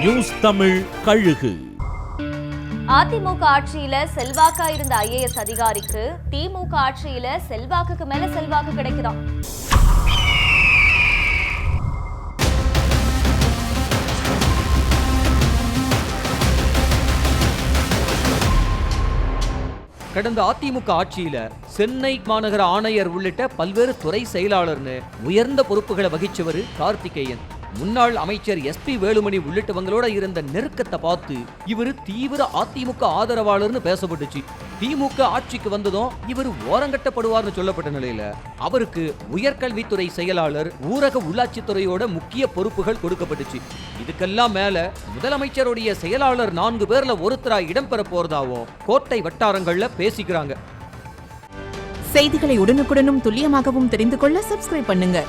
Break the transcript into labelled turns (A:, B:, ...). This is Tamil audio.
A: நியூஸ் தமிழ் கழுகு.
B: அதிமுக ஆட்சியில செல்வாக்கா இருந்த IAS அதிகாரிக்கு திமுக ஆட்சியில செல்வாக்குக்கு மேல செல்வாக்கு கிடைக்குதாம்.
C: கடந்த அதிமுக ஆட்சியில சென்னை மாநகர ஆணையர் உள்ளிட்ட பல்வேறு துறை செயலாளர்னு உயர்ந்த பொறுப்புகளை வகிச்சவர் கார்த்திகேயன். முன்னாள் அமைச்சர் SP வேலுமணி உள்ளிட்டவங்களோட இருந்த நெருக்கத்தை பார்த்து இவர் தீவிர அதிமுக ஆதரவாளர்னு பேசப்பட்டுச்சு. திமுக ஆட்சிக்கு வந்ததும் இவர் ஓரங்கட்டப்படுவார்னு சொல்லப்பட்ட நிலையில அவருக்கு உயர்கல்வித்துறை செயலாளர், ஊரக உள்ளாட்சித்துறையோட முக்கிய பொறுப்புகள் கொடுக்கப்பட்டுச்சு. இதுக்கெல்லாம் மேல முதலமைச்சருடைய செயலாளர் 4 பேர்ல ஒருத்தரா இடம்பெற போறதாவும் கோட்டை வட்டாரங்கள்ல பேசிக்கிறாங்க.
D: செய்திகளை உடனுக்குடனும் துல்லியமாகவும் தெரிந்து கொள்ள சப்ஸ்கிரைப் பண்ணுங்க.